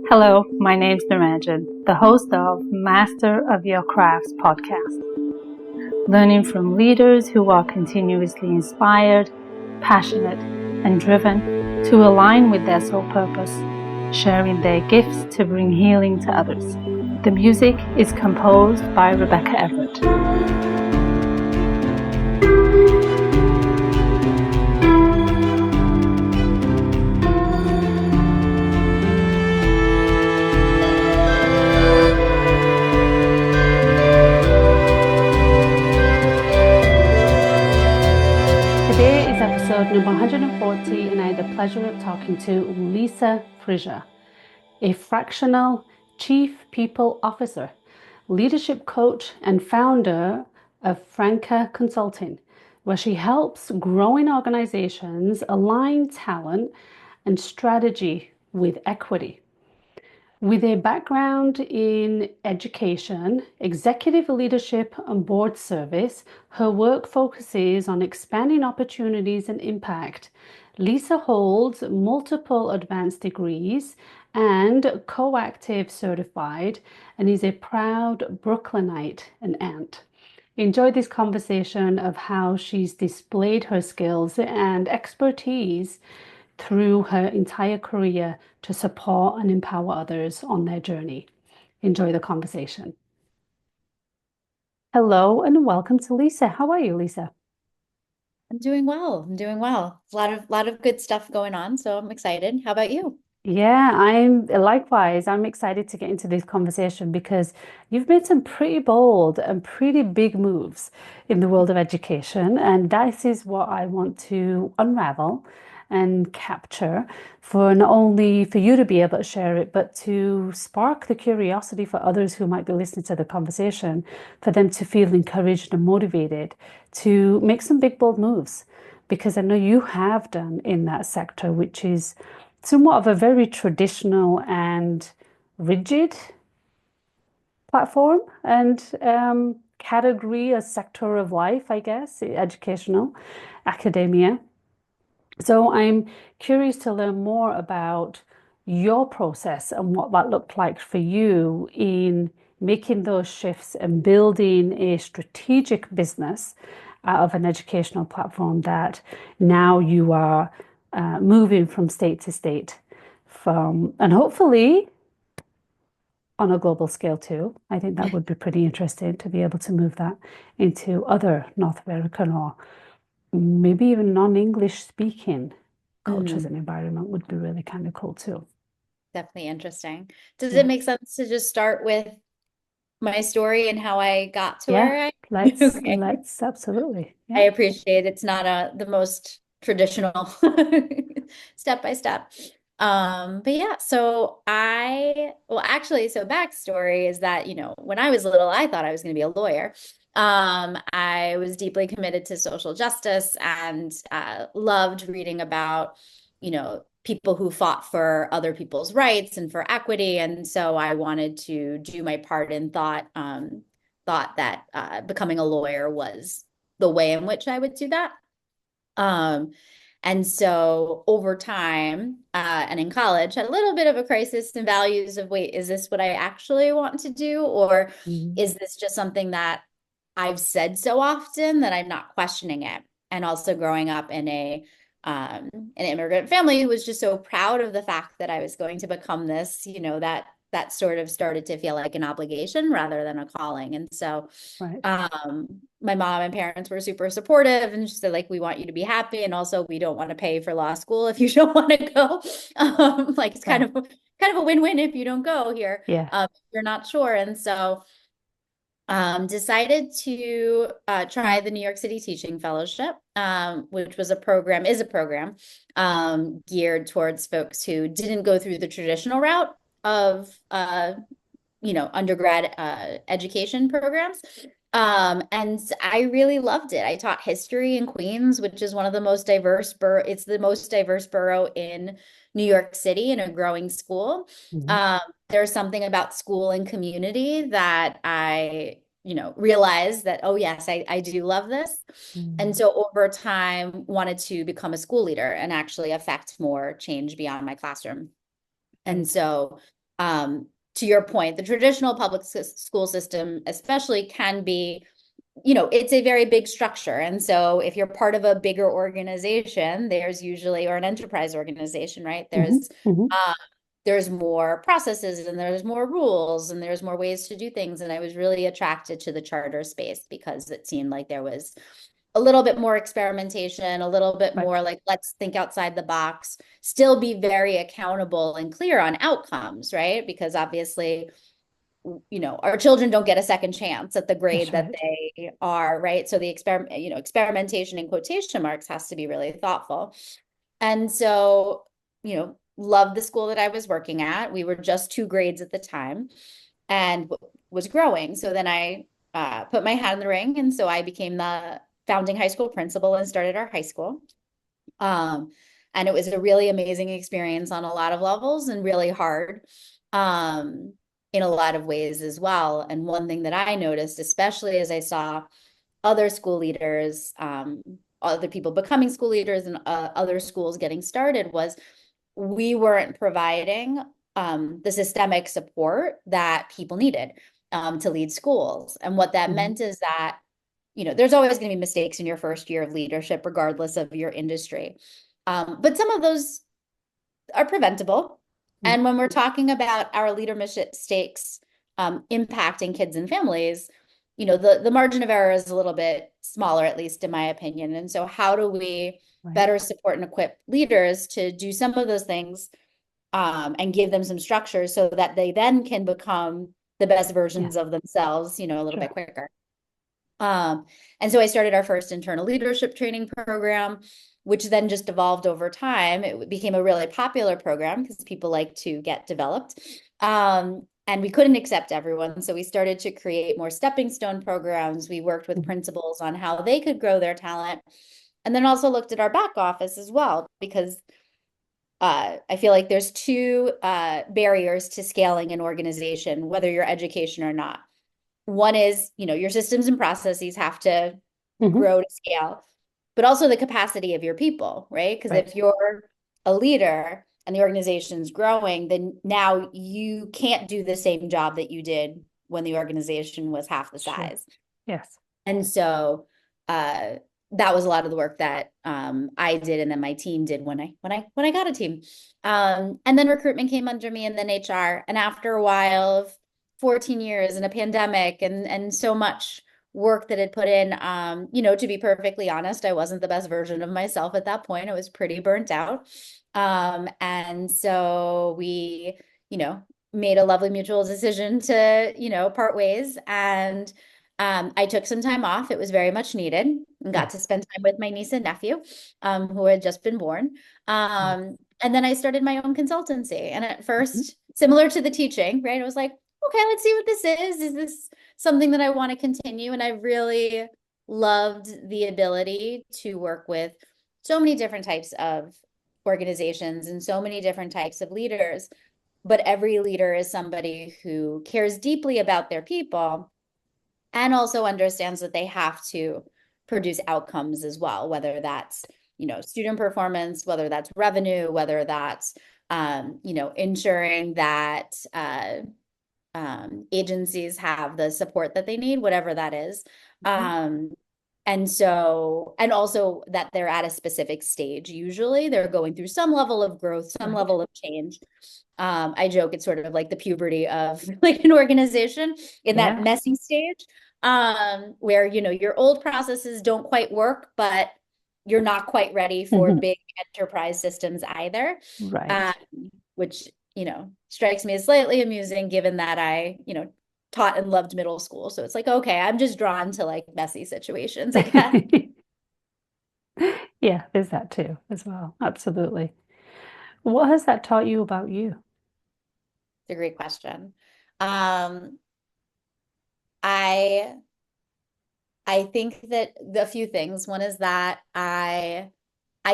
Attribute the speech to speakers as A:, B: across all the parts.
A: Hello, my name's Niranjan, the host of Master of Your Crafts podcast. Learning from leaders who are continuously inspired, passionate, and driven to align with their soul purpose, sharing their gifts to bring healing to others. The music is composed by Rebecca Everett. Today is episode number 140, and I had the pleasure of talking to Lisa Friscia, a fractional Chief People Officer, leadership coach, and founder of Franca Consulting, where she helps growing organizations align talent and strategy with equity. With a background in education, executive leadership, and board service, her work focuses on expanding opportunities and impact. Lisa holds multiple advanced degrees and coactive certified and is a proud Brookynite and aunt. Enjoy this conversation of how she's displayed her skills and expertise through her entire career to support and empower others on their journey. Enjoy the conversation. Hello and welcome to Lisa. How are you, Lisa?
B: I'm doing well. I'm doing well. A lot of good stuff going on, so I'm excited. How about you?
A: Yeah, I'm likewise. I'm excited to get into this conversation because you've made some pretty bold and pretty big moves in the world of education. And this is what I want to unravel and capture for not only for you to be able to share it, but to spark the curiosity for others who might be listening to the conversation, for them to feel encouraged and motivated to make some big, bold moves. Because I know you have done in that sector, which is somewhat of a very traditional and rigid platform and category, a sector of life, I guess, educational, academia. So I'm curious to learn more about your process and what that looked like for you in making those shifts and building a strategic business out of an educational platform that now you are moving from state to state from, and hopefully on a global scale too. I think that would be pretty interesting to be able to move that into other North American or maybe even non-English speaking cultures
B: Mm,
A: and environment would be really kind of cool too.
B: definitely interesting. Does it
A: Yeah.
B: make sense to just start with my story and how I got to
A: Yeah.
B: where I
A: Let's
B: Okay.
A: let's absolutely.
B: I
A: Yeah.
B: appreciate it's not the most traditional step by step. But yeah, so backstory is that, when I was little, I thought I was going to be a lawyer. I was deeply committed to social justice and loved reading about, people who fought for other people's rights and for equity. And so I wanted to do my part and thought that becoming a lawyer was the way in which I would do that. Um, and so over time, and in college, had a little bit of a crisis in values of, wait, is this what I actually want to do? Or
A: Mhm.
B: is this just something that I've said so often that I'm not questioning it? And also growing up in an immigrant family who was just so proud of the fact that I was going to become this, that sort of started to feel like an obligation rather than a calling. And so
A: Right.
B: my mom and parents were super supportive and just said, like, we want you to be happy. And also we don't want to pay for law school if you don't want to go. Like it's
A: Wow.
B: kind of a win-win if you don't go here.
A: Yeah.
B: If you're not sure. And so decided to try the New York City Teaching Fellowship, which is a program geared towards folks who didn't go through the traditional route of undergrad education programs. And I really loved it. I taught history in Queens, which is one of the most diverse it's the most diverse borough in New York City in a growing school.
A: Mhm.
B: Um, there's something about school and community that I, realized that, oh yes, I do love this. And
A: Mhm.
B: so over time wanted to become a school leader and actually affect more change beyond my classroom. And
A: Right.
B: so to your point, the traditional public school system especially can be, it's a very big structure. And so if you're part of a bigger organization, there's usually, or an enterprise organization, right?
A: Hmm. Hmm.
B: There's more processes and there's more rules and there's more ways to do things. And I was really attracted to the charter space because it seemed like there was a little bit more experimentation, a little bit
A: Right.
B: more like, let's think outside the box, still be very accountable and clear on outcomes, right? Because obviously, our children don't get a second chance at the grade
A: That's
B: that
A: right.
B: they are, right? So the experimentation in quotation marks has to be really thoughtful. And so, loved the school that I was working at. We were just 2 grades at the time and was growing. So then I put my hat in the ring. And so I became the founding high school principal and started our high school. Um, and it was a really amazing experience on a lot of levels and really hard in a lot of ways as well. And one thing that I noticed, especially as I saw other school leaders, other people becoming school leaders and other schools getting started, was we weren't providing the systemic support that people needed to lead schools. And what that
A: Hmm.
B: meant is that, there's always going to be mistakes in your first year of leadership, regardless of your industry. But some of those are preventable. And when we're talking about our leadership mistakes impacting kids and families, the margin of error is a little bit smaller, at least in my opinion. And so how do we
A: Right.
B: better support and equip leaders to do some of those things and give them some structure so that they then can become the best
A: Yeah.
B: versions of themselves, a little bit
A: Sure.
B: quicker. Um, and so I started our first internal leadership training program, which then just evolved over time. It became a really popular program because people like to get developed. And we couldn't accept everyone. So we started to create more stepping stone programs. We worked with
A: Hmm.
B: principals on how they could grow their talent. And then also looked at our back office as well, because I feel like there's two barriers to scaling an organization, whether you're education or not. One is, your systems and processes have to
A: Hmm.
B: grow to scale, but also the capacity of your people, right? Because
A: Right.
B: if you're a leader and the organization's growing, then now you can't do the same job that you did when the organization was half the
A: Sure.
B: size.
A: Yes.
B: And so uh, that was a lot of the work that I did, and then my team did when I got a team. And then recruitment came under me, and then HR. And after a while of 14 years and a pandemic and so much work that had put in, to be perfectly honest, I wasn't the best version of myself at that point. I was pretty burnt out. And so we, made a lovely mutual decision to, part ways. And I took some time off. It was very much needed, and got to
A: Yes.
B: spend time with my niece and nephew, who had just been born.
A: Nice.
B: And then I started my own consultancy. And at
A: Mhm.
B: first, similar to the teaching, right? I was like, okay, let's see what this is. Is this something that I want to continue? And I really loved the ability to work with so many different types of organizations and so many different types of leaders. But every leader is somebody who cares deeply about their people and also understands that they have to produce outcomes as well, whether that's, student performance, whether that's revenue, whether that's, ensuring that agencies have the support that they need, whatever that is.
A: Mhm.
B: Um, and also that they're at a specific stage. Usually they're going through some level of growth, some
A: Right.
B: level of change. I joke it's sort of like the puberty of like an organization in that
A: Yeah.
B: messy stage, where, your old processes don't quite work, but you're not quite ready for
A: Hmm.
B: big enterprise systems either. Um,
A: Right.
B: which, strikes me as slightly amusing given that I, taught and loved middle school. So it's like, okay, I'm just drawn to like messy situations, I guess.
A: Yeah, there's that too as well. Absolutely. What has that taught you about you?
B: It's a great question. Um, I I think that the few things. One is that I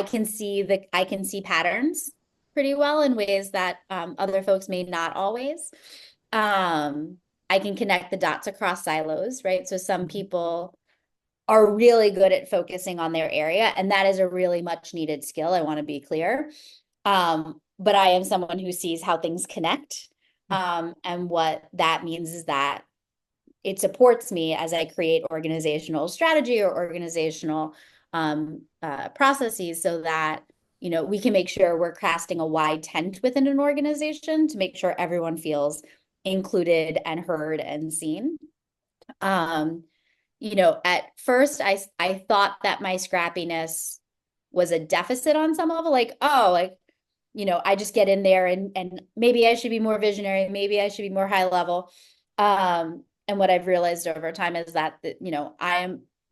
B: can see patterns pretty well in ways that other folks may not always. Um, I can connect the dots across silos, right? So some
A: Mhm.
B: people are really good at focusing on their area, and that is a really much needed skill. I want to be clear. But I am someone who sees how things connect. And what that means is that it supports me as I create organizational strategy or organizational processes so that, we can make sure we're casting a wide tent within an organization to make sure everyone feels included and heard and seen. Um, at first I thought that my scrappiness was a deficit on some level, like, oh, like, I just get in there and maybe I should be more visionary, maybe I should be more high level. And what I've realized over time is that,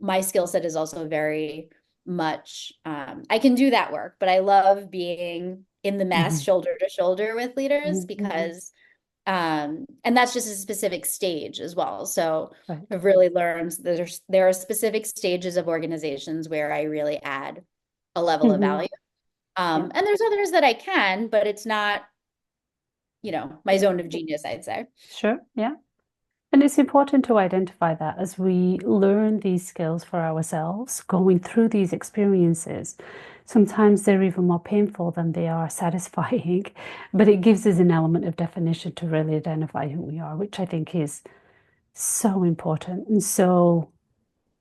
B: my skill set is also very much, I can do that work, but I love being in the mess
A: Mhm.
B: shoulder to shoulder with leaders
A: Mhm. Mhm.
B: because, and that's just a specific stage as well. So
A: Right.
B: I've really learned there are specific stages of organizations where I really add a level of
A: Mhm.
B: value.
A: Yeah.
B: And there's others that I can, but it's not, my zone of genius, I'd say.
A: Sure. Yeah. And it's important to identify that as we learn these skills for ourselves, going through these experiences. Sometimes they're even more painful than they are satisfying, but it gives us an element of definition to really identify who we are, which I think is so important and so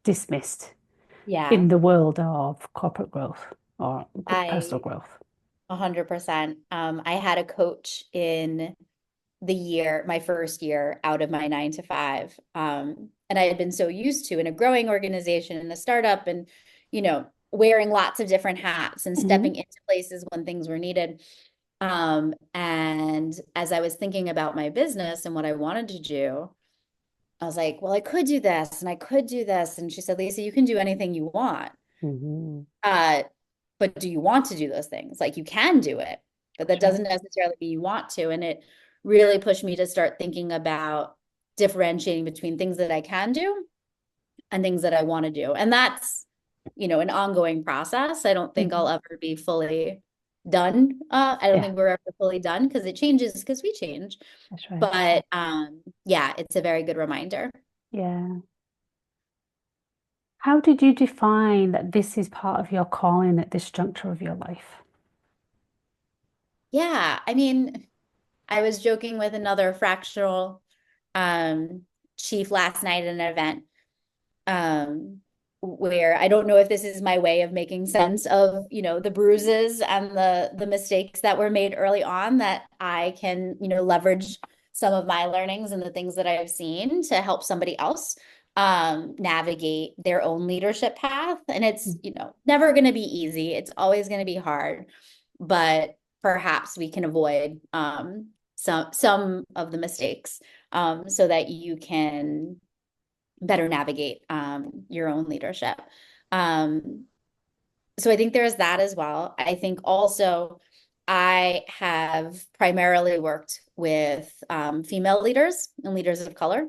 A: dismissed
B: Yeah,
A: in the world of corporate growth or personal
B: I
A: growth.
B: 100%. I had a coach in my first year out of my 9 to 5. And I had been so used to in a growing organization, in a startup, and, wearing lots of different hats and stepping
A: Hmm.
B: into places when things were needed. And as I was thinking about my business and what I wanted to do, I was like, well, I could do this and I could do this. And she said, Lisa, you can do anything you want.
A: Hmm.
B: Uh, but do you want to do those things? Like you can do it, but that
A: That's right.
B: doesn't necessarily mean you want to. And it really pushed me to start thinking about differentiating between things that I can do and things that I want to do. And that's, an ongoing process. I don't think I'll
A: Hmm.
B: ever be fully done. I don't
A: Yeah,
B: think we're ever fully done because it changes because we change.
A: that's right.
B: But yeah, it's a very good reminder.
A: Yeah. How did you define that this is part of your calling at this juncture of your life?
B: Yeah, I mean, I was joking with another fractional um, chief last night at an event um, where I don't know if this is my way of making sense of, the bruises and the mistakes that were made early on that I can, leverage some of my learnings and the things that I've seen to help somebody else navigate their own leadership path. And it's,
A: Mm.
B: never going to be easy. It's always going to be hard, but perhaps we can avoid some of the mistakes so that you can better navigate your own leadership. Um, so I think there's that as well. I think also I have primarily worked with female leaders and leaders of color.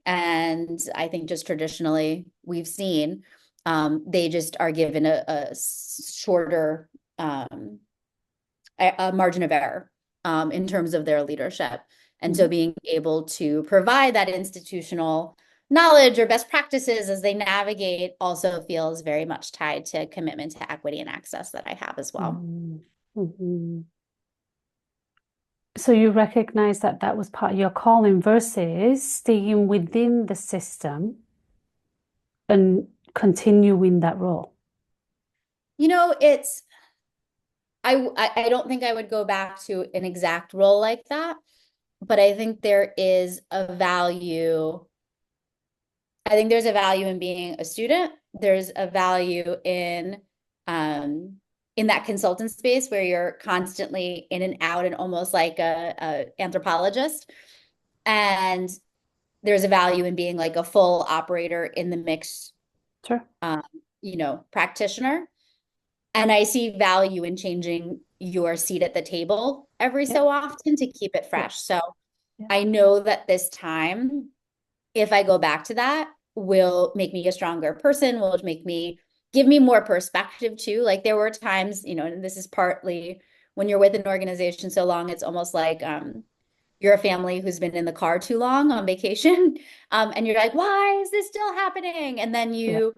B: And I think just traditionally we've seen they just are given a shorter a margin of error in terms of their leadership. And so
A: Mhm.
B: being able to provide that institutional knowledge or best practices as they navigate also feels very much tied to commitment to equity and access that I have as well.
A: Mm. Mhm. So you recognize that that was part of your calling versus staying within the system and continuing that role.
B: It's I don't think I would go back to an exact role like that, but I think there is a value. I think there's a value in being a student. There's a value in that consultant space where you're constantly in and out and almost like a anthropologist. And there's a value in being like a full operator in the mix,
A: Sure.
B: um, practitioner. And I see value in changing your seat at the table every
A: Yeah.
B: so often to keep it
A: Yeah.
B: fresh. So
A: Yeah.
B: I know that this time if I go back to that, will make me a stronger person, will give me more perspective too. Like there were times, and this is partly when you're with an organization so long, it's almost like you're a family who's been in the car too long on vacation. And you're like, why is this still happening? And then
A: Yeah.
B: you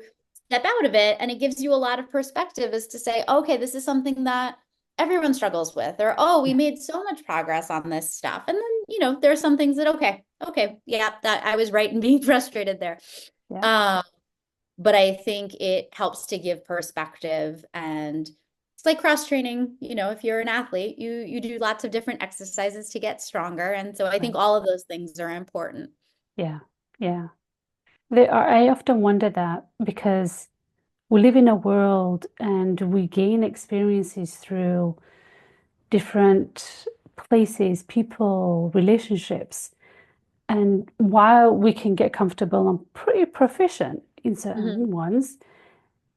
B: step out of it and it gives you a lot of perspective as to say, okay, this is something that everyone struggles with, or oh, we
A: Yeah.
B: made so much progress on this stuff. And then there are some things that, okay, yeah, that I was right in being frustrated there.
A: Yeah.
B: Um, but I think it helps to give perspective, and it's like cross training. If you're an athlete, you do lots of different exercises to get stronger. And so I think
A: Right.
B: all of those things are important.
A: Yeah. Yeah. I often wonder that because we live in a world and we gain experiences through different places, people, relationships. And while we can get comfortable and pretty proficient in
B: Hmm.
A: certain ones,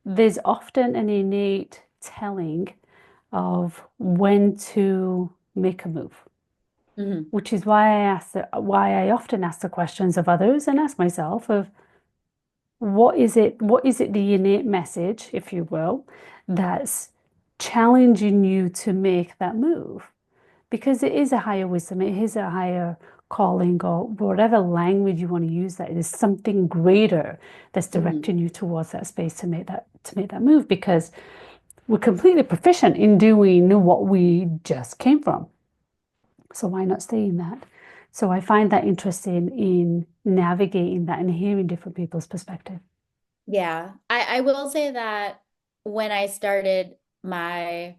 A: there's often an innate telling of when to make a move,
B: Hmm.
A: which is why I often ask the questions of others and ask myself of what is it the innate message, if you will, that's challenging you to make that move? Because it is a higher wisdom, it is a higher calling, or whatever language you want to use that. There's something greater that's
B: Hmm.
A: directing you towards that space to make that move because we're completely proficient in doing what we just came from. So why not stay in that? So I find that interesting in navigating that and hearing different people's perspective.
B: Yeah, I will say that when I started my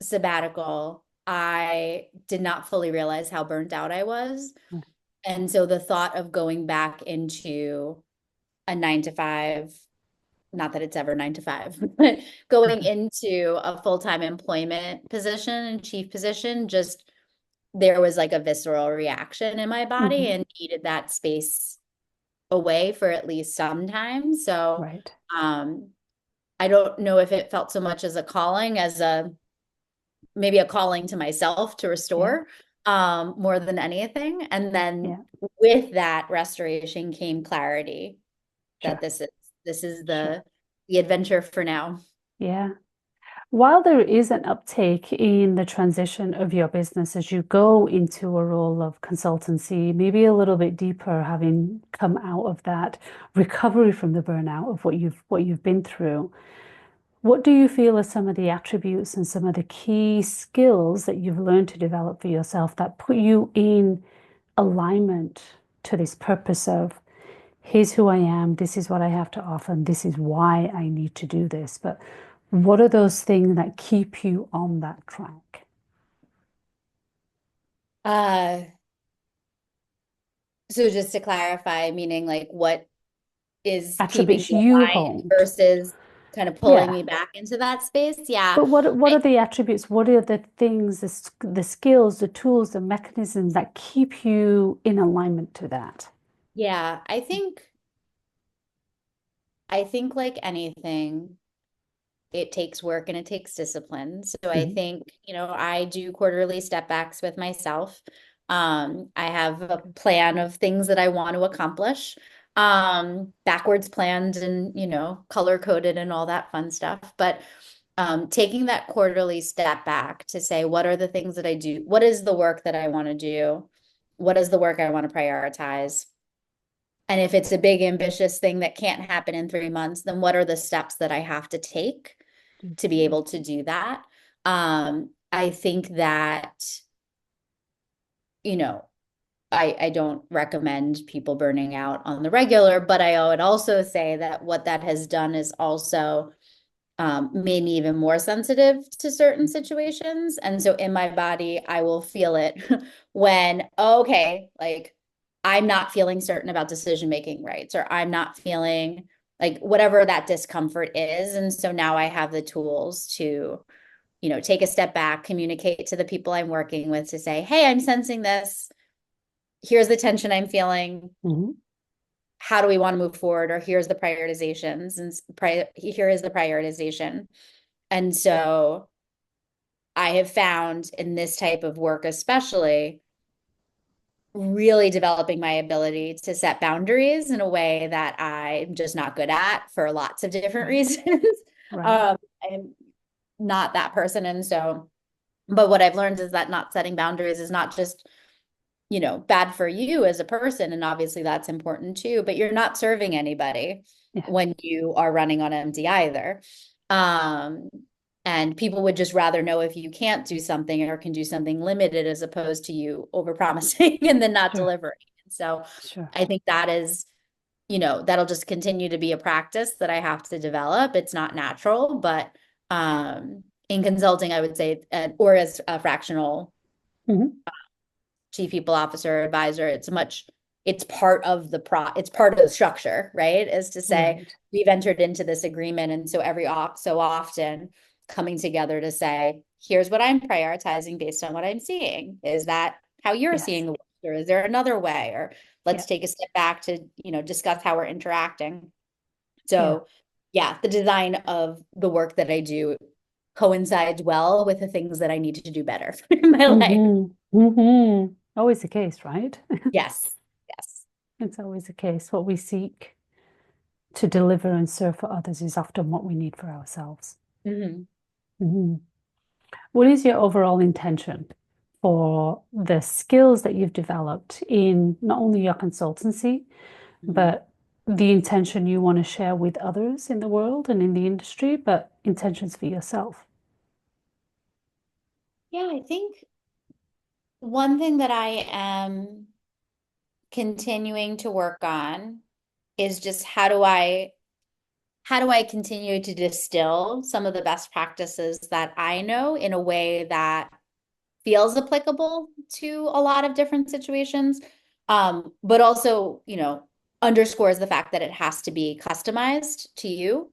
B: sabbatical, I did not fully realize how burnt out I was.
A: Yeah.
B: And so the thought of going back into a 9 to 5, not that it's ever 9 to 5, but going into a full-time employment position and chief position, just there was like a visceral reaction in my body
A: Hmm.
B: and needed that space away for at least some time. So
A: Right.
B: um, I don't know if it felt so much as a calling as maybe a calling to myself to
A: Yeah.
B: restore more than anything. And then
A: Yeah.
B: with that restoration came clarity that
A: Sure.
B: this is
A: Sure.
B: the adventure for now.
A: Yeah. While there is an uptake in the transition of your business as you go into a role of consultancy, maybe a little bit deeper, having come out of that recovery from the burnout of what you've been through, what do you feel are some of the attributes and some of the key skills that you've learned to develop for yourself that put you in alignment to this purpose of here's who I am, this is what I have to offer, and this is why I need to do this. But what are those things that keep you on that track?
B: Uh, so just to clarify, meaning like what is keeping
A: Attributes
B: me
A: you
B: aligned
A: hold.
B: versus kind of pulling
A: Yeah.
B: me back into that space. Yeah.
A: But what are the attributes? What are the things, the skills, the tools, the mechanisms that keep you in alignment to that?
B: Yeah, I think like anything, it takes work and it takes discipline. So I
A: Mhm.
B: think, I do quarterly step backs with myself. I have a plan of things that I want to accomplish, backwards planned and, color coded and all that fun stuff. But taking that quarterly step back to say, what are the things that I do? What is the work that I want to do? What is the work I want to prioritize? And if it's a big, ambitious thing that can't happen in 3 months, then what are the steps that I have to take to be able to do that? I think that, you know, I don't recommend people burning out on the regular, but I would also say that what that has done is also made me even more sensitive to certain situations. And so in my body, I will feel it when, okay, like I'm not feeling certain about decision making rights, or I'm not feeling like whatever that discomfort is. And so now I have the tools to, take a step back, communicate to the people I'm working with to say, hey, I'm sensing this. Here's the tension I'm feeling.
A: Mhm.
B: How do we want to move forward? Or here's the prioritizations, and here is the prioritization. And so I have found in this type of work, especially, really developing my ability to set boundaries in a way that I'm just not good at for lots of different
A: Right.
B: reasons.
A: Right.
B: I'm not that person. And so, but what I've learned is that not setting boundaries is not just, bad for you as a person. And obviously that's important too, but you're not serving anybody
A: Yeah.
B: when you are running on empty either. Um, And people would just rather know if you can't do something or can do something limited as opposed to you overpromising and then not
A: Sure.
B: delivering. So
A: Sure.
B: I think that is, that'll just continue to be a practice that I have to develop. It's not natural, but in consulting, I would say, or as a fractional
A: Hmm.
B: chief people officer advisor, it's part of it's part of the structure, right? Is to say
A: Right.
B: we've entered into this agreement, and so so often coming together to say, here's what I'm prioritizing based on what I'm seeing. Is that how you're
A: Yes.
B: seeing the world, or is there another way? Or
A: Yeah.
B: let's take a step back to discuss how we're interacting.
A: Yeah.
B: So yeah, the design of the work that I do coincides well with the things that I need to do better in my life.
A: Hmm. Hmm. Always the case, right?
B: Yes. Yes.
A: It's always the case. What we seek to deliver and serve for others is often what we need for ourselves.
B: Mhm.
A: Hmm. What is your overall intention for the skills that you've developed in not only your consultancy,
B: Mhm.
A: but the intention you want to share with others in the world and in the industry, but intentions for yourself?
B: Yeah, I think one thing that I am continuing to work on is just how do I continue to distill some of the best practices that I know in a way that feels applicable to a lot of different situations, but also, underscores the fact that it has to be customized to you.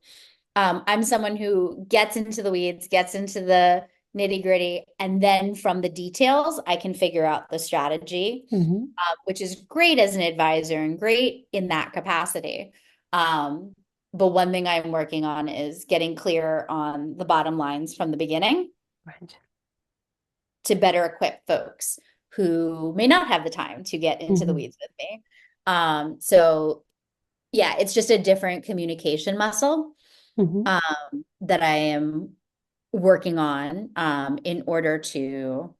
B: I'm someone who gets into the weeds, gets into the nitty gritty, and then from the details, I can figure out the strategy,
A: Hmm.
B: which is great as an advisor and great in that capacity. Um, but one thing I'm working on is getting clear on the bottom lines from the beginning
A: Right.
B: to better equip folks who may not have the time to get into the
A: Hmm.
B: weeds with me. So yeah, it's just a different communication muscle
A: Hmm.
B: that I am working on in order to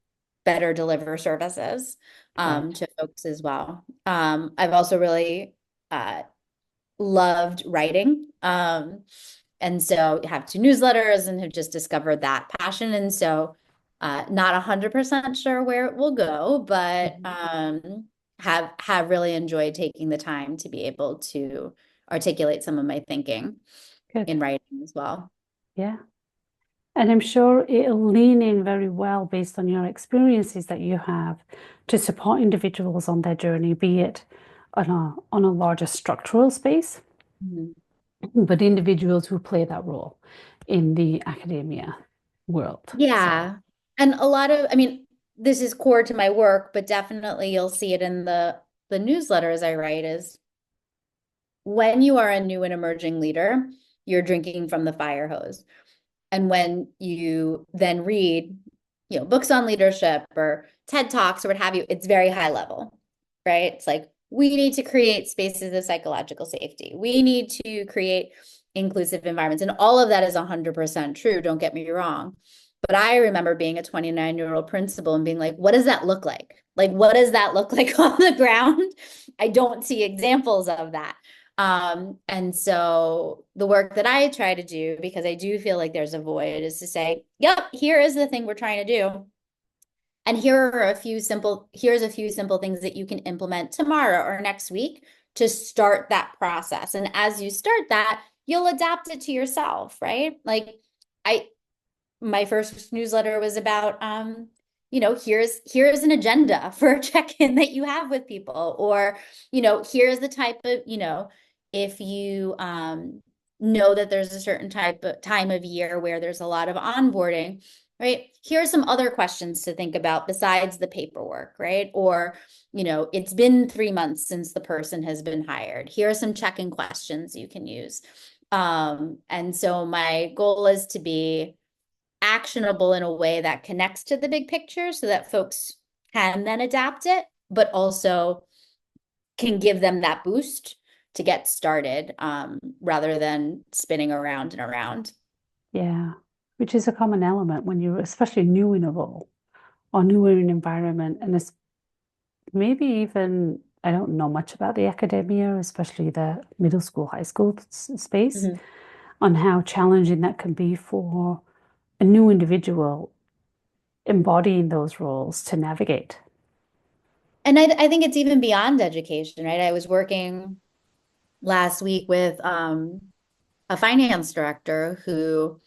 B: better deliver services
A: Right.
B: to folks as well. I've also really uh, loved writing. And so have two newsletters and have just discovered that passion. And so not 100% sure where it will go, but
A: Mhm.
B: have really enjoyed taking the time to be able to articulate some of my thinking
A: Good.
B: in writing as well.
A: Yeah. And I'm sure it'll lean in very well based on your experiences that you have to support individuals on their journey, be it on a larger structural space,
B: Mhm.
A: but individuals who play that role in the academia world. So,
B: Yeah. And a lot of, I mean, this is core to my work, but definitely you'll see it in the newsletters I write is when you are a new and emerging leader, you're drinking from the fire hose. And when you then read, books on leadership or TED Talks or what have you, it's very high level, right? It's like, we need to create spaces of psychological safety. We need to create inclusive environments. And all of that is 100% true. Don't get me wrong. But I remember being a 29-year-old principal and being like, what does that look like? Like, what does that look like on the ground? I don't see examples of that. And so the work that I try to do, because I do feel like there's a void, is to say, yep, here is the thing we're trying to do. And here's a few simple things that you can implement tomorrow or next week to start that process. And as you start that, you'll adapt it to yourself, right? Like I my first newsletter was about here's an agenda for a check-in that you have with people, or here's the type of if you know that there's a certain type of time of year where there's a lot of onboarding, right? Here are some other questions to think about besides the paperwork, right? Or it's been 3 months since the person has been hired. Here are some check-in questions you can use. And so my goal is to be actionable in a way that connects to the big picture so that folks can then adapt it, but also can give them that boost to get started, rather than spinning around and around.
A: yeah, which is a common element when you're especially new in a role or new in an environment. And it's maybe even, I don't know much about the academia, especially the middle school, high school space,
B: Mhm.
A: on how challenging that can be for a new individual embodying those roles to navigate.
B: And I think it's even beyond education, right? I was working last week with a finance director who,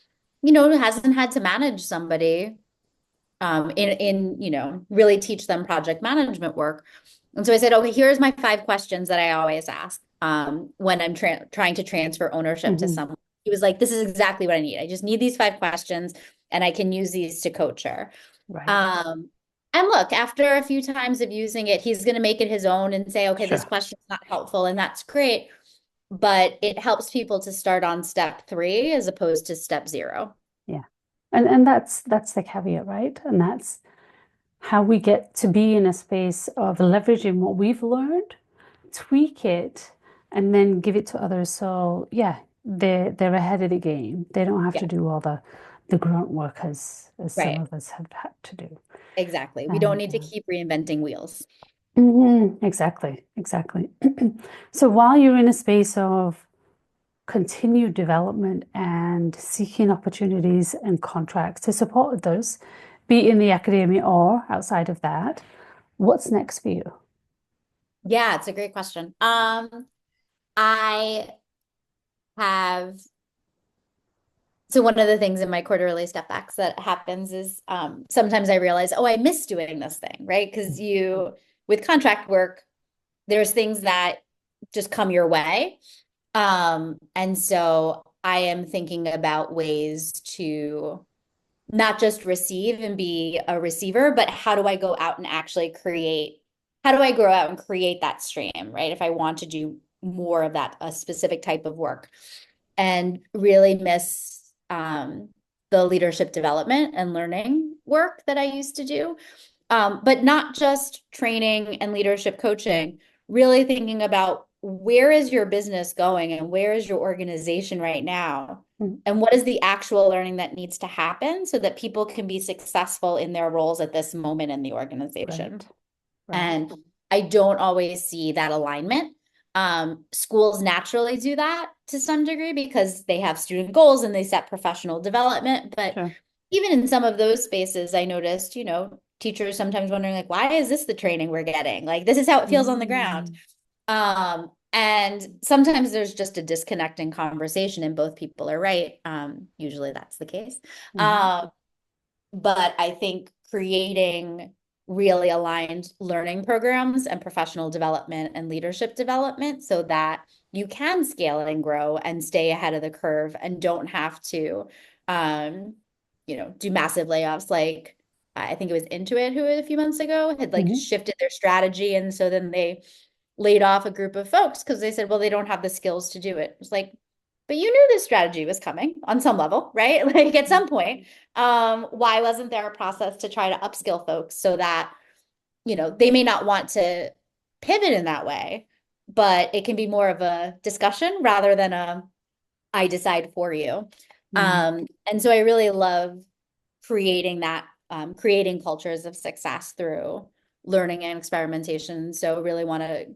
B: hasn't had to manage somebody really teach them project management work. And so I said, okay, here's my 5 questions that I always ask when I'm trying to transfer ownership to
A: Hmm.
B: someone. He was like, this is exactly what I need. I just need these 5 questions and I can use these to coach her.
A: Right.
B: Um, and look, after a few times of using it, he's going to make it his own and say, okay, this
A: Sure.
B: question's not helpful, and that's great. But it helps people to start on step 3 as opposed to step 0.
A: Yeah. And that's the caveat, right? And that's how we get to be in a space of leveraging what we've learned, tweak it, and then give it to others. So yeah, they're ahead of the game. They don't have
B: Yeah,
A: to do all the grunt work as some
B: right.
A: of us have had to do.
B: Exactly. We don't
A: And
B: need to keep reinventing wheels.
A: exactly, exactly. So while you're in a space of continued development and seeking opportunities and contracts to support others, be it in the academia or outside of that, what's next for you?
B: Yeah, it's a great question. I have so one of the things in my quarterly step backs that happens is sometimes I realize, oh, I miss doing this thing, right? Because with contract work, there's things that just come your way. And so I am thinking about ways to not just receive and be a receiver, but how do I go out and actually how do I grow out and create that stream, right? If I want to do more of that, a specific type of work, and really miss the leadership development and learning work that I used to do. But not just training and leadership coaching, really thinking about where is your business going and where is your organization right now?
A: Mhm.
B: And what is the actual learning that needs to happen so that people can be successful in their roles at this moment in the organization?
A: Right, right.
B: And I don't always see that alignment. Schools naturally do that to some degree because they have student goals and they set professional development. But
A: Sure.
B: even in some of those spaces, I noticed, teachers sometimes wondering, like, why is this the training we're getting? Like, this is how it feels on the ground.
A: Mm.
B: And sometimes there's just a disconnect in conversation, and both people are right. Usually that's the case.
A: Mhm.
B: Um, but I think creating really aligned learning programs and professional development and leadership development so that you can scale and grow and stay ahead of the curve and don't have to, do massive layoffs. Like I think it was Intuit who a few months ago had like
A: Mhm.
B: shifted their strategy. And so then they laid off a group of folks because they said, well, they don't have the skills to do it. It's like, but you knew this strategy was coming on some level, right? Like at some point, why wasn't there a process to try to upskill folks so that, they may not want to pivot in that way, but it can be more of a discussion rather than I decide for you.
A: Mm.
B: And so I really love creating that, creating cultures of success through learning and experimentation. So really want to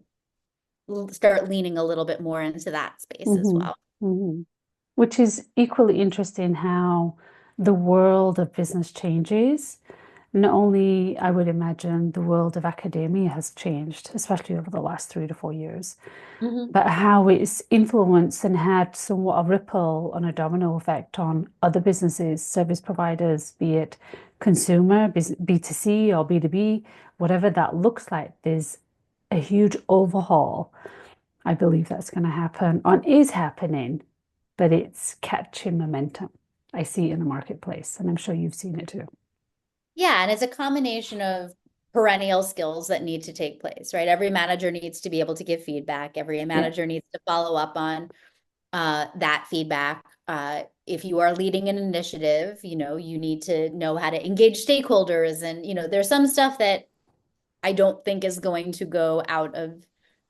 B: start leaning a little bit more into that space as
A: Mhm.
B: well.
A: Mhm. Which is equally interesting how the world of business changes. Not only, I would imagine, the world of academia has changed, especially over the last 3 to 4 years,
B: Mhm.
A: but how it's influenced and had somewhat a ripple and a domino effect on other businesses, service providers, be it consumer, B2C or B2B, whatever that looks like. There's a huge overhaul. I believe that's going to happen and is happening, but it's catching momentum. I see it in the marketplace, and I'm sure you've seen it too.
B: Yeah, and it's a combination of perennial skills that need to take place, right? Every manager needs to be able to give feedback. Every
A: Yeah.
B: manager needs to follow up on that feedback. If you are leading an initiative, you need to know how to engage stakeholders. And, there's some stuff that I don't think is going to go out of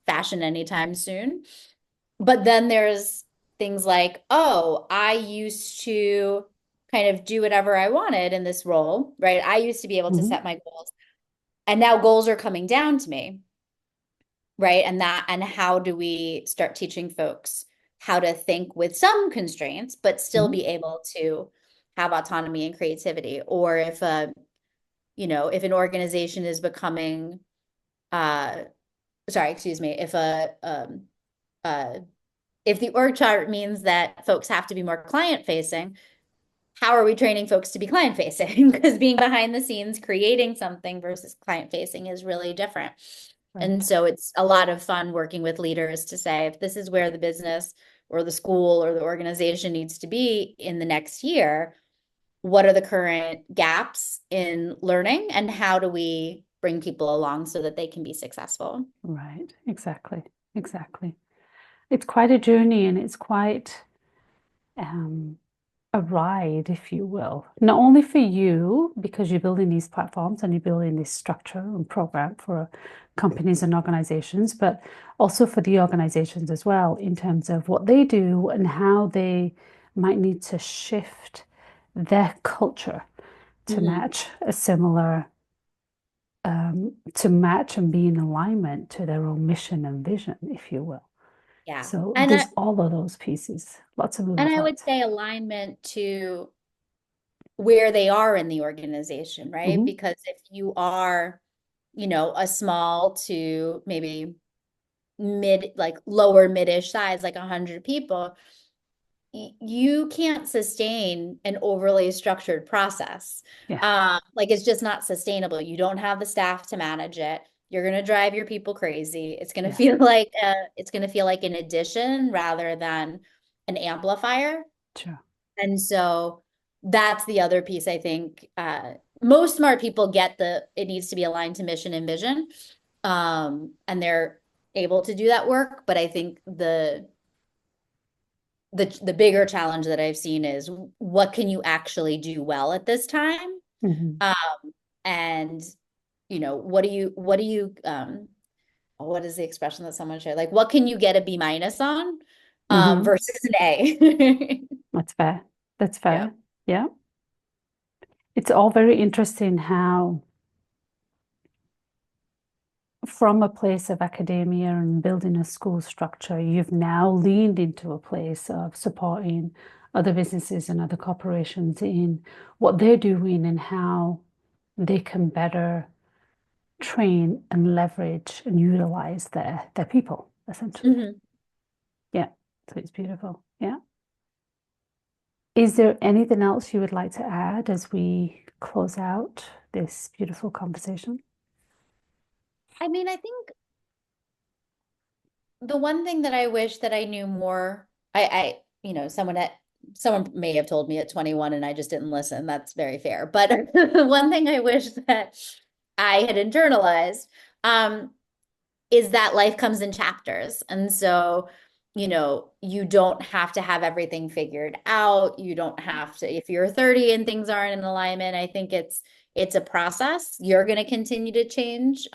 B: fashion anytime soon. But then there's things like, oh, I used to kind of do whatever I wanted in this role, right? I used to be able to
A: Hmm.
B: set my goals, and now goals are coming down to me, right? And how do we start teaching folks how to think with some constraints, but still
A: Hmm.
B: be able to have autonomy and creativity, or if if an organization is becoming sorry, excuse me, uh, if the org chart means that folks have to be more client facing, how are we training folks to be client facing? Because being behind the scenes, creating something versus client facing is really different. And
A: Right.
B: so it's a lot of fun working with leaders to say, if this is where the business or the school or the organization needs to be in the next year, what are the current gaps in learning and how do we bring people along so that they can be successful?
A: Right. Exactly. Exactly. It's quite a journey and it's quite um, a ride, if you will. Not only for you, because you're building these platforms and you're building this structure and program for companies and organizations, but also for the organizations as well, in terms of what they do and how they might need to shift their culture to
B: Mhm.
A: match a similar, to match and be in alignment to their own mission and vision, if you will.
B: Yeah.
A: So
B: And
A: there's all of those pieces, lots of moving
B: I would
A: parts.
B: say alignment to where they are in the organization, right?
A: Hmm.
B: Because if you are, a small to maybe like lower mid-ish size, like 100 people, you can't sustain an overly structured process.
A: Yeah,
B: Like it's just not sustainable. You don't have the staff to manage it. You're gonna drive your people crazy. It's gonna
A: yeah,
B: feel like an addition rather than an amplifier.
A: sure.
B: And so that's the other piece I think. Most smart people get it needs to be aligned to mission and vision. And they're able to do that work. But I think the bigger challenge that I've seen is what can you actually do well at this time?
A: Hmm.
B: Um, and what is the expression that someone shared? Like, what can you get a B minus on
A: Hmm.
B: versus an A?
A: That's fair. That's
B: Yeah.
A: fair. Yeah. It's all very interesting how, from a place of academia and building a school structure, you've now leaned into a place of supporting other businesses and other corporations in what they're doing and how they can better train and leverage and utilize their people, essentially.
B: Mhm.
A: Yeah. So it's beautiful. Yeah. Is there anything else you would like to add as we close out this beautiful conversation?
B: I mean, I think the one thing that I wish that I knew more, someone may have told me at 21 and I just didn't listen. That's very fair. But the one thing I wish that I had internalized, is that life comes in chapters. And so, you don't have to have everything figured out. You don't have to, if you're 30 and things aren't in alignment, I think it's a process. You're going to continue to change.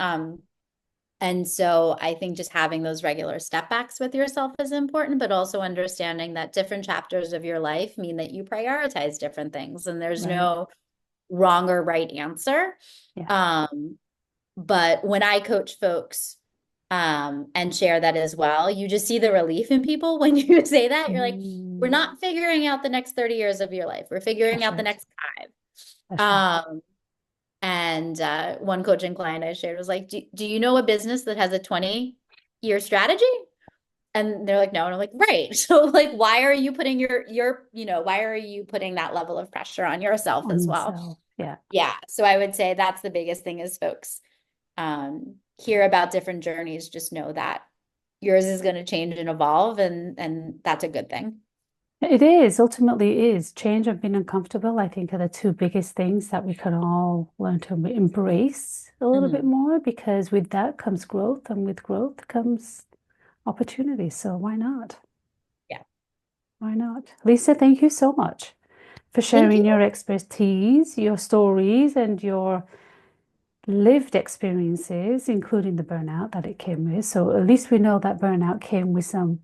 B: And so I think just having those regular step backs with yourself is important, but also understanding that different chapters of your life mean that you prioritize different things and there's
A: Right.
B: no wrong or right answer.
A: Yeah.
B: Um, but when I coach folks and share that as well, you just see the relief in people when you say that. You're like, we're
A: Mm,
B: not figuring out the next 30 years of your life. We're figuring
A: that's
B: out the
A: right.
B: next 5.
A: That's right.
B: And one coaching client I shared was like, do you know a business that has a 20-year strategy? And they're like, no. And I'm like, right. So like, why are you putting why are you putting that level of pressure on yourself
A: On
B: as well?
A: yourself. Yeah.
B: Yeah. So I would say that's the biggest thing is folks hear about different journeys. Just know that yours is going to change and evolve, and that's a good thing.
A: It is, ultimately it is. Change and being uncomfortable, I think, are the two biggest things that we can all learn to embrace a little bit
B: Mhm.
A: more because with that comes growth, and with growth comes opportunity. So why not?
B: Yeah.
A: Why not? Lisa, thank you so much for
B: Thank
A: sharing
B: you.
A: your expertise, your stories, and your lived experiences, including the burnout that it came with. So at least we know that burnout came with some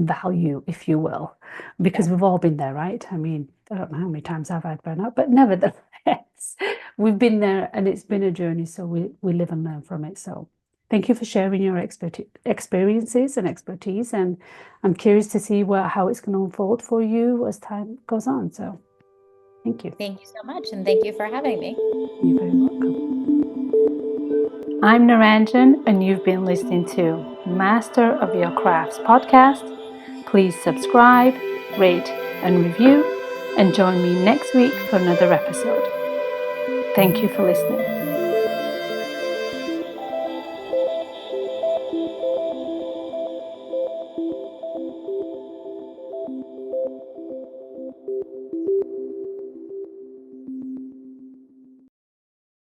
A: value, if you will,
B: Yeah.
A: because we've all been there, right? I mean, I don't know how many times I've had burnout, but nevertheless, we've been there and it's been a journey. So we live and learn from it. So Thank you for sharing your experiences and expertise, and I'm curious to see how it's going to unfold for you as time goes on. So thank you.
B: Thank you so much, and thank you for having me.
A: You're very welcome. I'm Naranjan, and you've been listening to Master of Your Crafts podcast. Please subscribe, rate, and review, and join me next week for another episode. Thank you for listening.